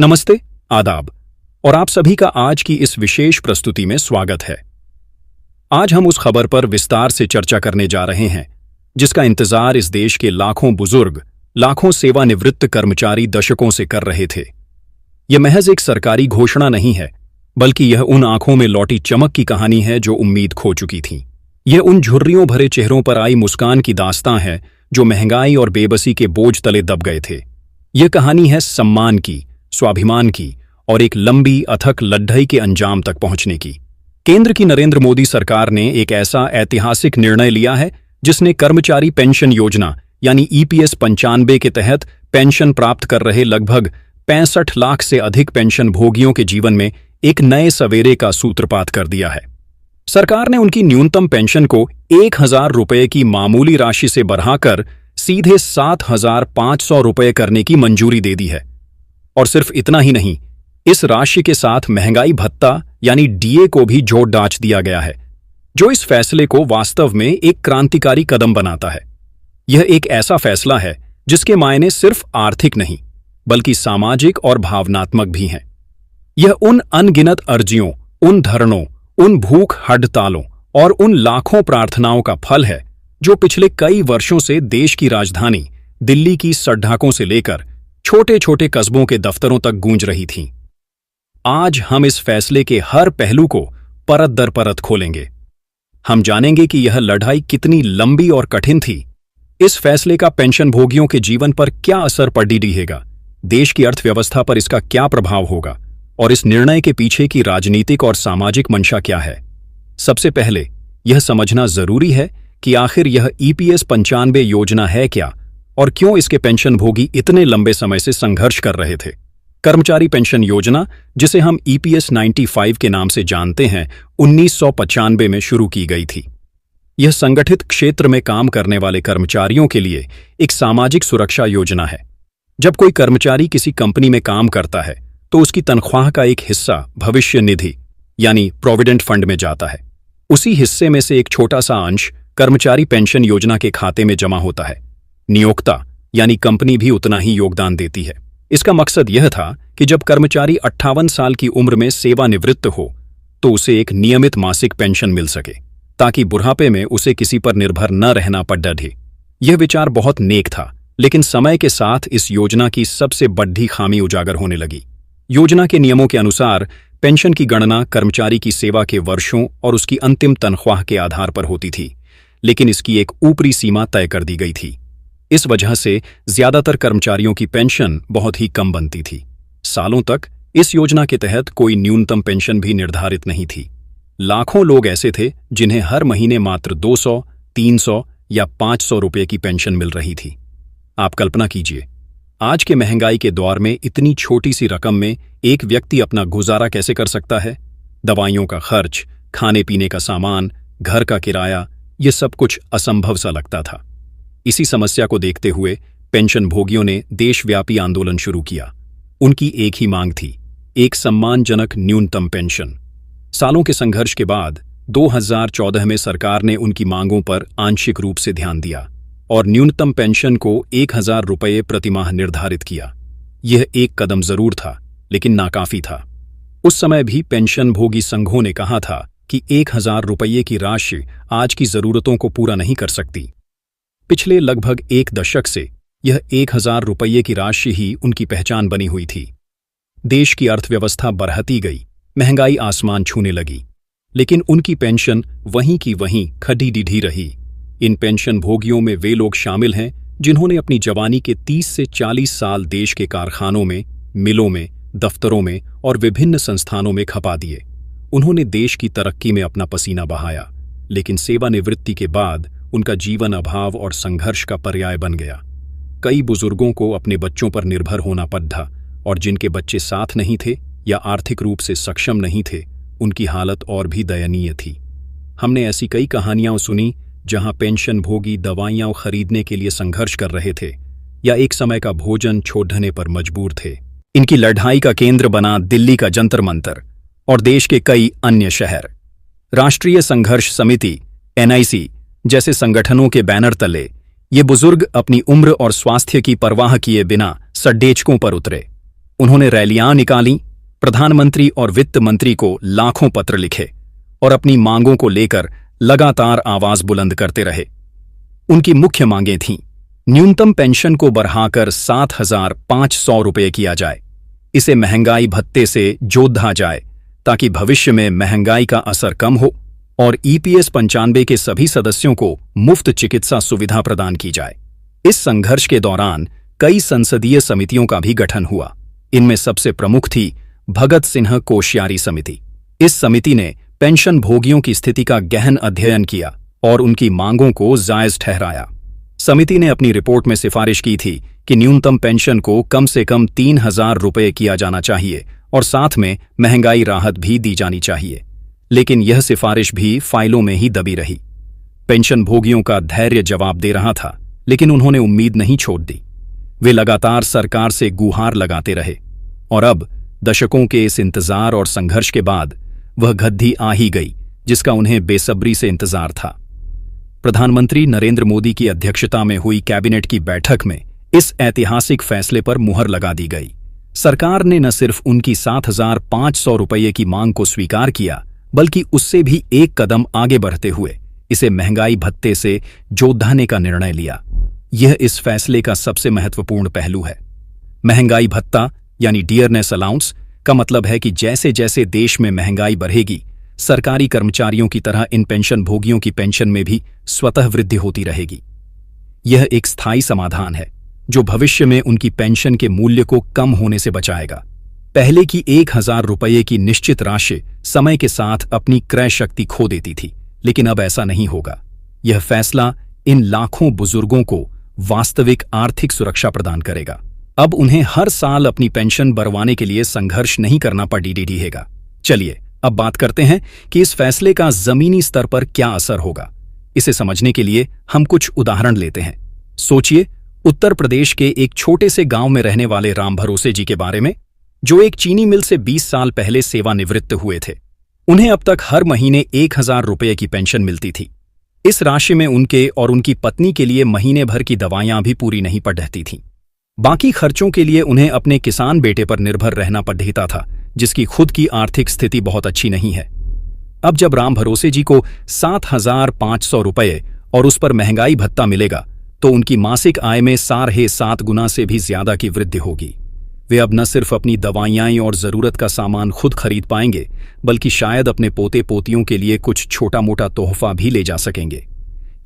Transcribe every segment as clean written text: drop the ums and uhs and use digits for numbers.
नमस्ते, आदाब और आप सभी का आज की इस विशेष प्रस्तुति में स्वागत है। आज हम उस खबर पर विस्तार से चर्चा करने जा रहे हैं जिसका इंतजार इस देश के लाखों बुजुर्ग, लाखों सेवानिवृत्त कर्मचारी दशकों से कर रहे थे। यह महज एक सरकारी घोषणा नहीं है, बल्कि यह उन आंखों में लौटी चमक की कहानी है जो उम्मीद खो चुकी थी। यह उन झुर्रियों भरे चेहरों पर आई मुस्कान की दास्तां है जो महंगाई और बेबसी के बोझ तले दब गए थे। यह कहानी है सम्मान की, स्वाभिमान की और एक लंबी अथक लड़ाई के अंजाम तक पहुंचने की। केंद्र की नरेंद्र मोदी सरकार ने एक ऐसा ऐतिहासिक निर्णय लिया है जिसने कर्मचारी पेंशन योजना यानी ईपीएस 95 के तहत पेंशन प्राप्त कर रहे लगभग 65 लाख से अधिक पेंशन भोगियों के जीवन में एक नए सवेरे का सूत्रपात कर दिया है। सरकार ने उनकी न्यूनतम पेंशन को 1000 रुपये की मामूली राशि से बढ़ाकर सीधे 7500 रुपये करने की मंजूरी दे दी है। और सिर्फ इतना ही नहीं, इस राशि के साथ महंगाई भत्ता यानी डीए को भी जोड़ डाच दिया गया है, जो इस फैसले को वास्तव में एक क्रांतिकारी कदम बनाता है। यह एक ऐसा फैसला है जिसके मायने सिर्फ आर्थिक नहीं, बल्कि सामाजिक और भावनात्मक भी हैं। यह उन अनगिनत अर्जियों, उन धरनों, उन भूख हड़तालों और उन लाखों प्रार्थनाओं का फल है जो पिछले कई वर्षों से देश की राजधानी दिल्ली की सड़कों से लेकर छोटे छोटे कस्बों के दफ्तरों तक गूंज रही थीं। आज हम इस फैसले के हर पहलू को परत दर परत खोलेंगे। हम जानेंगे कि यह लड़ाई कितनी लंबी और कठिन थी, इस फैसले का पेंशन भोगियों के जीवन पर क्या असर पड़ी रहेगा, देश की अर्थव्यवस्था पर इसका क्या प्रभाव होगा और इस निर्णय के पीछे की राजनीतिक और सामाजिक मंशा क्या है। सबसे पहले यह समझना जरूरी है कि आखिर यह ईपीएस 95 योजना है क्या और क्यों इसके पेंशन भोगी इतने लंबे समय से संघर्ष कर रहे थे। कर्मचारी पेंशन योजना, जिसे हम ईपीएस 95 के नाम से जानते हैं, 1995 में शुरू की गई थी। यह संगठित क्षेत्र में काम करने वाले कर्मचारियों के लिए एक सामाजिक सुरक्षा योजना है। जब कोई कर्मचारी किसी कंपनी में काम करता है तो उसकी तनख्वाह का एक हिस्सा भविष्य निधि यानी प्रोविडेंट फंड में जाता है। उसी हिस्से में से एक छोटा सा अंश कर्मचारी पेंशन योजना के खाते में जमा होता है। नियोक्ता यानी कंपनी भी उतना ही योगदान देती है। इसका मकसद यह था कि जब कर्मचारी 58 साल की उम्र में सेवानिवृत्त हो तो उसे एक नियमित मासिक पेंशन मिल सके, ताकि बुढ़ापे में उसे किसी पर निर्भर न रहना पड़े। यह विचार बहुत नेक था, लेकिन समय के साथ इस योजना की सबसे बड़ी खामी उजागर होने लगी। योजना के नियमों के अनुसार पेंशन की गणना कर्मचारी की सेवा के वर्षों और उसकी अंतिम तनख्वाह के आधार पर होती थी, लेकिन इसकी एक ऊपरी सीमा तय कर दी गई थी। इस वजह से ज्यादातर कर्मचारियों की पेंशन बहुत ही कम बनती थी। सालों तक इस योजना के तहत कोई न्यूनतम पेंशन भी निर्धारित नहीं थी। लाखों लोग ऐसे थे जिन्हें हर महीने मात्र 200, 300 या 500 रुपये की पेंशन मिल रही थी। आप कल्पना कीजिए, आज के महंगाई के दौर में इतनी छोटी सी रकम में एक व्यक्ति अपना गुजारा कैसे कर सकता है। दवाइयों का खर्च, खाने पीने का सामान, घर का किराया, ये सब कुछ असंभव सा लगता था। इसी समस्या को देखते हुए पेंशन भोगियों ने देशव्यापी आंदोलन शुरू किया। उनकी एक ही मांग थी, एक सम्मानजनक न्यूनतम पेंशन। सालों के संघर्ष के बाद 2014 में सरकार ने उनकी मांगों पर आंशिक रूप से ध्यान दिया और न्यूनतम पेंशन को 1000 रुपये प्रतिमाह निर्धारित किया। यह एक कदम जरूर था, लेकिन नाकाफी था। उस समय भी पेंशन भोगी संघों ने कहा था कि 1000 रुपये की राशि आज की जरूरतों को पूरा नहीं कर सकती। पिछले लगभग एक दशक से यह 1000 रुपये की राशि ही उनकी पहचान बनी हुई थी। देश की अर्थव्यवस्था बढ़ती गई, महंगाई आसमान छूने लगी, लेकिन उनकी पेंशन वहीं की वहीं खड़ी डिढ़ी रही। इन पेंशन भोगियों में वे लोग शामिल हैं जिन्होंने अपनी जवानी के 30 से 40 साल देश के कारखानों में, मिलों में, दफ्तरों में और विभिन्न संस्थानों में खपा दिए। उन्होंने देश की तरक्की में अपना पसीना बहाया, लेकिन सेवानिवृत्ति के बाद उनका जीवन अभाव और संघर्ष का पर्याय बन गया। कई बुजुर्गों को अपने बच्चों पर निर्भर होना पड़ा और जिनके बच्चे साथ नहीं थे या आर्थिक रूप से सक्षम नहीं थे, उनकी हालत और भी दयनीय थी। हमने ऐसी कई कहानियां सुनी जहां पेंशन भोगी दवाइयां खरीदने के लिए संघर्ष कर रहे थे या एक समय का भोजन छोड़ने पर मजबूर थे। इनकी लड़ाई का केंद्र बना दिल्ली का जंतर मंतर और देश के कई अन्य शहर। राष्ट्रीय संघर्ष समिति (NIC) जैसे संगठनों के बैनर तले ये बुजुर्ग अपनी उम्र और स्वास्थ्य की परवाह किए बिना सड्डेचकों पर उतरे। उन्होंने रैलियां निकालीं, प्रधानमंत्री और वित्त मंत्री को लाखों पत्र लिखे और अपनी मांगों को लेकर लगातार आवाज बुलंद करते रहे। उनकी मुख्य मांगें थीं, न्यूनतम पेंशन को बढ़ाकर 7,500 रुपये किया जाए, इसे महंगाई भत्ते से जोड़ा जाए ताकि भविष्य में महंगाई का असर कम हो, और EPS 95 के सभी सदस्यों को मुफ्त चिकित्सा सुविधा प्रदान की जाए। इस संघर्ष के दौरान कई संसदीय समितियों का भी गठन हुआ। इनमें सबसे प्रमुख थी भगत सिंह कोश्यारी समिति। इस समिति ने पेंशन भोगियों की स्थिति का गहन अध्ययन किया और उनकी मांगों को जायज ठहराया। समिति ने अपनी रिपोर्ट में सिफारिश की थी कि न्यूनतम पेंशन को कम से कम 3,000 रुपये किया जाना चाहिए और साथ में महंगाई राहत भी दी जानी चाहिए। लेकिन यह सिफारिश भी फाइलों में ही दबी रही। पेंशन भोगियों का धैर्य जवाब दे रहा था, लेकिन उन्होंने उम्मीद नहीं छोड़ दी। वे लगातार सरकार से गुहार लगाते रहे और अब दशकों के इस इंतजार और संघर्ष के बाद वह घड़ी आ ही गई जिसका उन्हें बेसब्री से इंतजार था। प्रधानमंत्री नरेंद्र मोदी की अध्यक्षता में हुई कैबिनेट की बैठक में इस ऐतिहासिक फैसले पर मुहर लगा दी गई। सरकार ने न सिर्फ उनकी 7,500 रुपये की मांग को स्वीकार किया, बल्कि उससे भी एक कदम आगे बढ़ते हुए इसे महंगाई भत्ते से जोड़ने का निर्णय लिया। यह इस फैसले का सबसे महत्वपूर्ण पहलू है। महंगाई भत्ता यानी डियरनेस अलाउंस का मतलब है कि जैसे जैसे देश में महंगाई बढ़ेगी, सरकारी कर्मचारियों की तरह इन पेंशन भोगियों की पेंशन में भी स्वतः वृद्धि होती रहेगी। यह एक स्थायी समाधान है जो भविष्य में उनकी पेंशन के मूल्य को कम होने से बचाएगा। पहले की 1,000 रुपये की निश्चित राशि समय के साथ अपनी क्रय शक्ति खो देती थी, लेकिन अब ऐसा नहीं होगा। यह फैसला इन लाखों बुजुर्गों को वास्तविक आर्थिक सुरक्षा प्रदान करेगा। अब उन्हें हर साल अपनी पेंशन बढ़वाने के लिए संघर्ष नहीं करना पड़ेगा। चलिए अब बात करते हैं कि इस फैसले का जमीनी स्तर पर क्या असर होगा। इसे समझने के लिए हम कुछ उदाहरण लेते हैं। सोचिए उत्तर प्रदेश के एक छोटे से गांव में रहने वाले राम भरोसे जी के बारे में, जो एक चीनी मिल से 20 साल पहले सेवानिवृत्त हुए थे। उन्हें अब तक हर महीने 1,000 रुपये की पेंशन मिलती थी। इस राशि में उनके और उनकी पत्नी के लिए महीने भर की दवाइयां भी पूरी नहीं पड़ती थीं। बाकी खर्चों के लिए उन्हें अपने किसान बेटे पर निर्भर रहना पड़ता था, जिसकी खुद की आर्थिक स्थिति बहुत अच्छी नहीं है। अब जब राम भरोसे जी को 7,500 रुपये और उस पर महंगाई भत्ता मिलेगा, तो उनकी मासिक आय में 7.5 गुना से भी ज्यादा की वृद्धि होगी। वे अब न सिर्फ अपनी दवाइयां और जरूरत का सामान खुद खरीद पाएंगे, बल्कि शायद अपने पोते पोतियों के लिए कुछ छोटा मोटा तोहफा भी ले जा सकेंगे।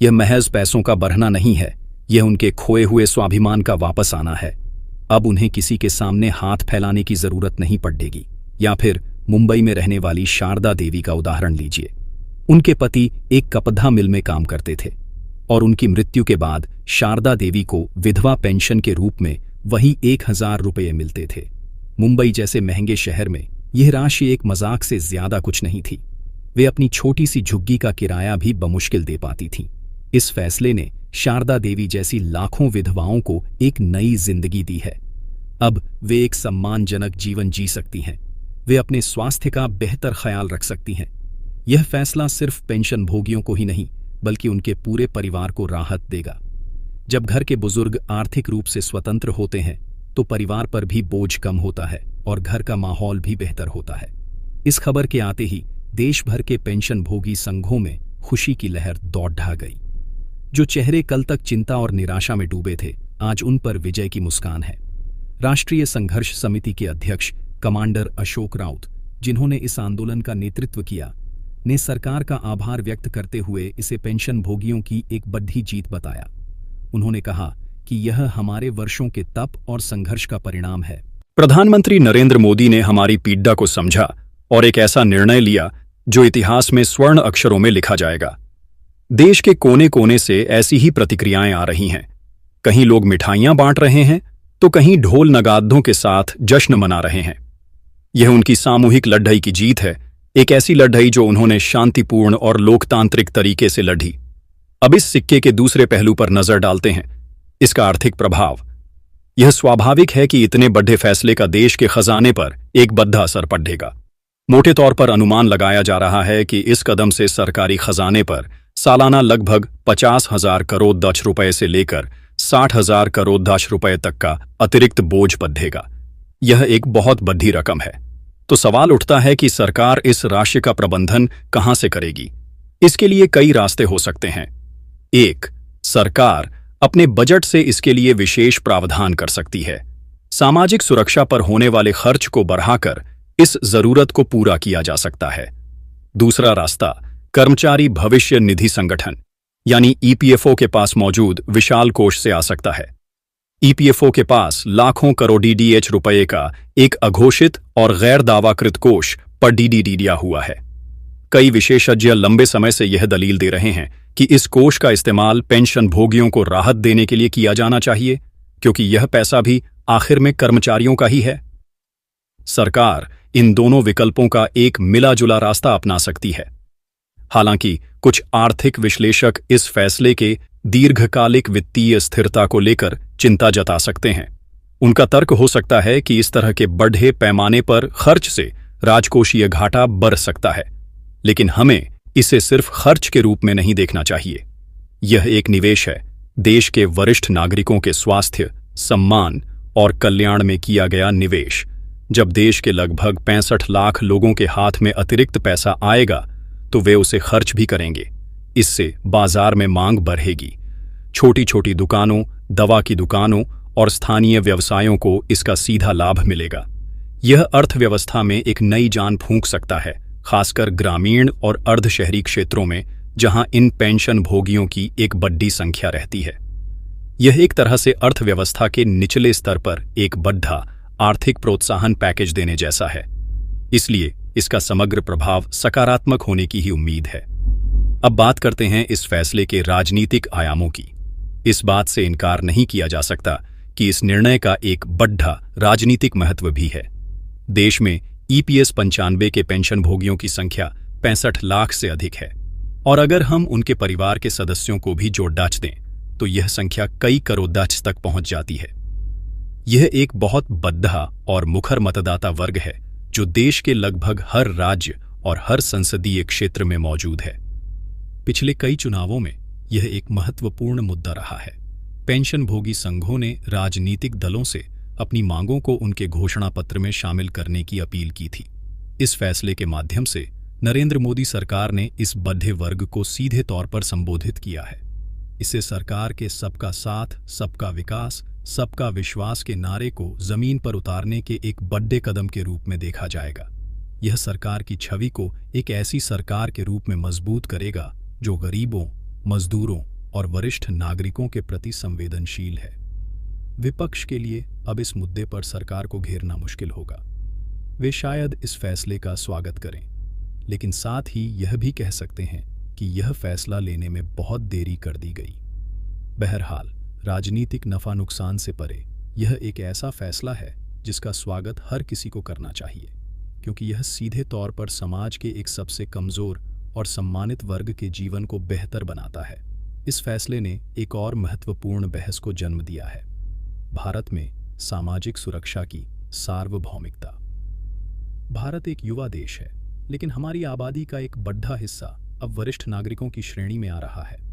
यह महज पैसों का बढ़ना नहीं है, यह उनके खोए हुए स्वाभिमान का वापस आना है। अब उन्हें किसी के सामने हाथ फैलाने की जरूरत नहीं पड़ेगी। या फिर मुंबई में रहने वाली शारदा देवी का उदाहरण लीजिए। उनके पति एक कपड़ा मिल में काम करते थे और उनकी मृत्यु के बाद शारदा देवी को विधवा पेंशन के रूप में वही 1,000 रुपये मिलते थे। मुंबई जैसे महंगे शहर में यह राशि एक मजाक से ज्यादा कुछ नहीं थी। वे अपनी छोटी सी झुग्गी का किराया भी बमुश्किल दे पाती थीं। इस फैसले ने शारदा देवी जैसी लाखों विधवाओं को एक नई जिंदगी दी है। अब वे एक सम्मानजनक जीवन जी सकती हैं। वे अपने स्वास्थ्य का बेहतर ख्याल रख सकती हैं। यह फैसला सिर्फ पेंशन भोगियों को ही नहीं, बल्कि उनके पूरे परिवार को राहत देगा। जब घर के बुजुर्ग आर्थिक रूप से स्वतंत्र होते हैं, तो परिवार पर भी बोझ कम होता है और घर का माहौल भी बेहतर होता है। इस खबर के आते ही देश भर के पेंशन भोगी संघों में खुशी की लहर दौड़ ढा गई। जो चेहरे कल तक चिंता और निराशा में डूबे थे, आज उन पर विजय की मुस्कान है। राष्ट्रीय संघर्ष समिति के अध्यक्ष कमांडर अशोक राउत, जिन्होंने इस आंदोलन का नेतृत्व किया, ने सरकार का आभार व्यक्त करते हुए इसे पेंशन भोगियों की एक बड़ी जीत बताया। उन्होंने कहा कि यह हमारे वर्षों के तप और संघर्ष का परिणाम है। प्रधानमंत्री नरेंद्र मोदी ने हमारी पीड़ा को समझा और एक ऐसा निर्णय लिया जो इतिहास में स्वर्ण अक्षरों में लिखा जाएगा। देश के कोने कोने से ऐसी ही प्रतिक्रियाएं आ रही हैं। कहीं लोग मिठाइयां बांट रहे हैं, तो कहीं ढोल नगाड़ों के साथ जश्न मना रहे हैं। यह उनकी सामूहिक लड़ाई की जीत है, एक ऐसी लड़ाई जो उन्होंने शांतिपूर्ण और लोकतांत्रिक तरीके से लड़ी। अब इस सिक्के के दूसरे पहलू पर नजर डालते हैं, इसका आर्थिक प्रभाव। यह स्वाभाविक है कि इतने बड़े फैसले का देश के खजाने पर एक बड़ा असर पड़ेगा। मोटे तौर पर अनुमान लगाया जा रहा है कि इस कदम से सरकारी खजाने पर सालाना लगभग 50,000 करोड़ डच रुपए से लेकर 60,000 करोड़ डच रुपए तक का अतिरिक्त बोझ बढ़ेगा। यह एक बहुत बड़ी रकम है। तो सवाल उठता है कि सरकार इस राशि का प्रबंधन कहां से करेगी। इसके लिए कई रास्ते हो सकते हैं। 1. सरकार अपने बजट से इसके लिए विशेष प्रावधान कर सकती है। सामाजिक सुरक्षा पर होने वाले खर्च को बढ़ाकर इस जरूरत को पूरा किया जा सकता है। दूसरा रास्ता कर्मचारी भविष्य निधि संगठन यानी ईपीएफओ के पास मौजूद विशाल कोष से आ सकता है। ईपीएफओ के पास लाखों करोड़ डीडीएच रुपये का एक अघोषित और गैर दावाकृत कोष पर डीडी दिया हुआ है। कई विशेषज्ञ लंबे समय से यह दलील दे रहे हैं कि इस कोष का इस्तेमाल पेंशन भोगियों को राहत देने के लिए किया जाना चाहिए, क्योंकि यह पैसा भी आखिर में कर्मचारियों का ही है। सरकार इन दोनों विकल्पों का एक मिला-जुला रास्ता अपना सकती है। हालांकि कुछ आर्थिक विश्लेषक इस फैसले के दीर्घकालिक वित्तीय स्थिरता को लेकर चिंता जता सकते हैं। उनका तर्क हो सकता है कि इस तरह के बढ़े पैमाने पर खर्च से राजकोषीय घाटा बढ़ सकता है, लेकिन हमें इसे सिर्फ खर्च के रूप में नहीं देखना चाहिए। यह एक निवेश है, देश के वरिष्ठ नागरिकों के स्वास्थ्य, सम्मान और कल्याण में किया गया निवेश। जब देश के लगभग 65 लाख लोगों के हाथ में अतिरिक्त पैसा आएगा तो वे उसे खर्च भी करेंगे। इससे बाजार में मांग बढ़ेगी। छोटी छोटी दुकानों, दवा की दुकानों और स्थानीय व्यवसायों को इसका सीधा लाभ मिलेगा। यह अर्थव्यवस्था में एक नई जान फूंक सकता है, खासकर ग्रामीण और अर्धशहरी क्षेत्रों में, जहां इन पेंशन भोगियों की एक बड़ी संख्या रहती है। यह एक तरह से अर्थव्यवस्था के निचले स्तर पर एक बड़ा आर्थिक प्रोत्साहन पैकेज देने जैसा है। इसलिए इसका समग्र प्रभाव सकारात्मक होने की ही उम्मीद है। अब बात करते हैं इस फैसले के राजनीतिक आयामों की। इस बात से इनकार नहीं किया जा सकता कि इस निर्णय का एक बड़ा राजनीतिक महत्व भी है। देश में ईपीएस 95 के पेंशन भोगियों की संख्या 65 लाख से अधिक है, और अगर हम उनके परिवार के सदस्यों को भी जोड़ डाच दें तो यह संख्या कई करोड़ तक पहुंच जाती है। यह एक बहुत बड़ा और मुखर मतदाता वर्ग है जो देश के लगभग हर राज्य और हर संसदीय क्षेत्र में मौजूद है। पिछले कई चुनावों में यह एक महत्वपूर्ण मुद्दा रहा है। पेंशन भोगी संघों ने राजनीतिक दलों से अपनी मांगों को उनके घोषणा पत्र में शामिल करने की अपील की थी। इस फैसले के माध्यम से नरेंद्र मोदी सरकार ने इस बड़े वर्ग को सीधे तौर पर संबोधित किया है। इसे सरकार के सबका साथ, सबका विकास, सबका विश्वास के नारे को जमीन पर उतारने के एक बड़े कदम के रूप में देखा जाएगा। यह सरकार की छवि को एक ऐसी सरकार के रूप में मजबूत करेगा जो गरीबों, मजदूरों और वरिष्ठ नागरिकों के प्रति संवेदनशील है। विपक्ष के लिए अब इस मुद्दे पर सरकार को घेरना मुश्किल होगा। वे शायद इस फैसले का स्वागत करें, लेकिन साथ ही यह भी कह सकते हैं कि यह फैसला लेने में बहुत देरी कर दी गई। बहरहाल, राजनीतिक नफा नुकसान से परे यह एक ऐसा फैसला है जिसका स्वागत हर किसी को करना चाहिए, क्योंकि यह सीधे तौर पर समाज के एक सबसे कमजोर और सम्मानित वर्ग के जीवन को बेहतर बनाता है। इस फैसले ने एक और महत्वपूर्ण बहस को जन्म दिया है: भारत में सामाजिक सुरक्षा की सार्वभौमिकता। भारत एक युवा देश है, लेकिन हमारी आबादी का एक बड़ा हिस्सा अब वरिष्ठ नागरिकों की श्रेणी में आ रहा है।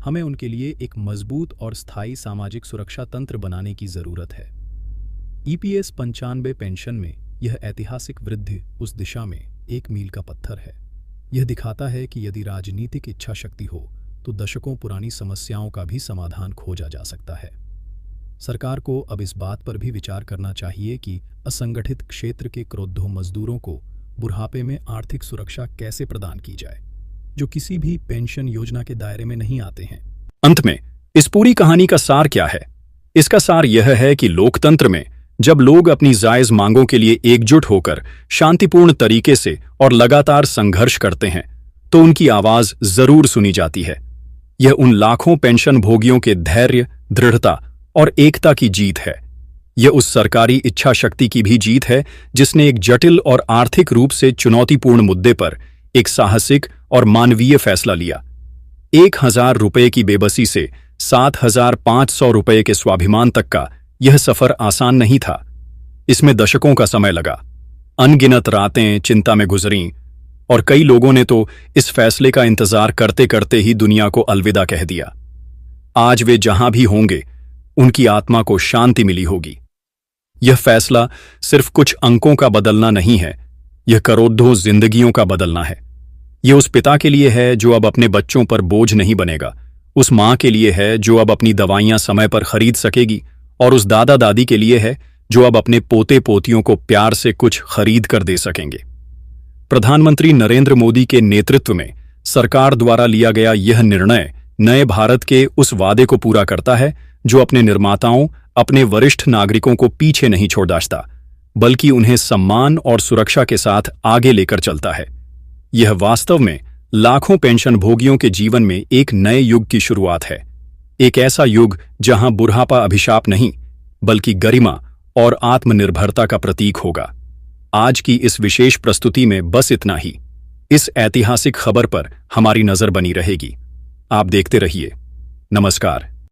हमें उनके लिए एक मजबूत और स्थायी सामाजिक सुरक्षा तंत्र बनाने की जरूरत है। ईपीएस 95 पेंशन में यह ऐतिहासिक वृद्धि उस दिशा में एक मील का पत्थर है। यह दिखाता है कि यदि राजनीतिक इच्छा शक्ति हो तो दशकों पुरानी समस्याओं का भी समाधान खोजा जा सकता है। सरकार को अब इस बात पर भी विचार करना चाहिए कि असंगठित क्षेत्र के क्रोद्धों मजदूरों को बुढ़ापे में आर्थिक सुरक्षा कैसे प्रदान की जाए, जो किसी भी पेंशन योजना के दायरे में नहीं आते हैं। अंत में इस पूरी कहानी का सार क्या है? इसका सार यह है कि लोकतंत्र में जब लोग अपनी जायज मांगों के लिए एकजुट होकर शांतिपूर्ण तरीके से और लगातार संघर्ष करते हैं तो उनकी आवाज जरूर सुनी जाती है। यह उन लाखों पेंशन भोगियों के धैर्य, दृढ़ता और एकता की जीत है। यह उस सरकारी इच्छा शक्ति की भी जीत है जिसने एक जटिल और आर्थिक रूप से चुनौतीपूर्ण मुद्दे पर एक साहसिक और मानवीय फैसला लिया। 1000 रुपये की बेबसी से 7500 रुपये के स्वाभिमान तक का यह सफर आसान नहीं था। इसमें दशकों का समय लगा, अनगिनत रातें चिंता में गुजरीं और कई लोगों ने तो इस फैसले का इंतजार करते करते ही दुनिया को अलविदा कह दिया। आज वे जहां भी होंगे उनकी आत्मा को शांति मिली होगी। यह फैसला सिर्फ कुछ अंकों का बदलना नहीं है, यह करोड़ों जिंदगियों का बदलना है। यह उस पिता के लिए है जो अब अपने बच्चों पर बोझ नहीं बनेगा, उस माँ के लिए है जो अब अपनी दवाइयां समय पर खरीद सकेगी, और उस दादा दादी के लिए है जो अब अपने पोते पोतियों को प्यार से कुछ खरीद कर दे सकेंगे। प्रधानमंत्री नरेंद्र मोदी के नेतृत्व में सरकार द्वारा लिया गया यह निर्णय नए भारत के उस वादे को पूरा करता है जो अपने निर्माताओं, अपने वरिष्ठ नागरिकों को पीछे नहीं छोड़ दाता, बल्कि उन्हें सम्मान और सुरक्षा के साथ आगे लेकर चलता है। यह वास्तव में लाखों पेंशनभोगियों के जीवन में एक नए युग की शुरुआत है, एक ऐसा युग जहां बुढ़ापा अभिशाप नहीं, बल्कि गरिमा और आत्मनिर्भरता का प्रतीक होगा। आज की इस विशेष प्रस्तुति में बस इतना ही। इस ऐतिहासिक खबर पर हमारी नजर बनी रहेगी। आप देखते रहिए। नमस्कार।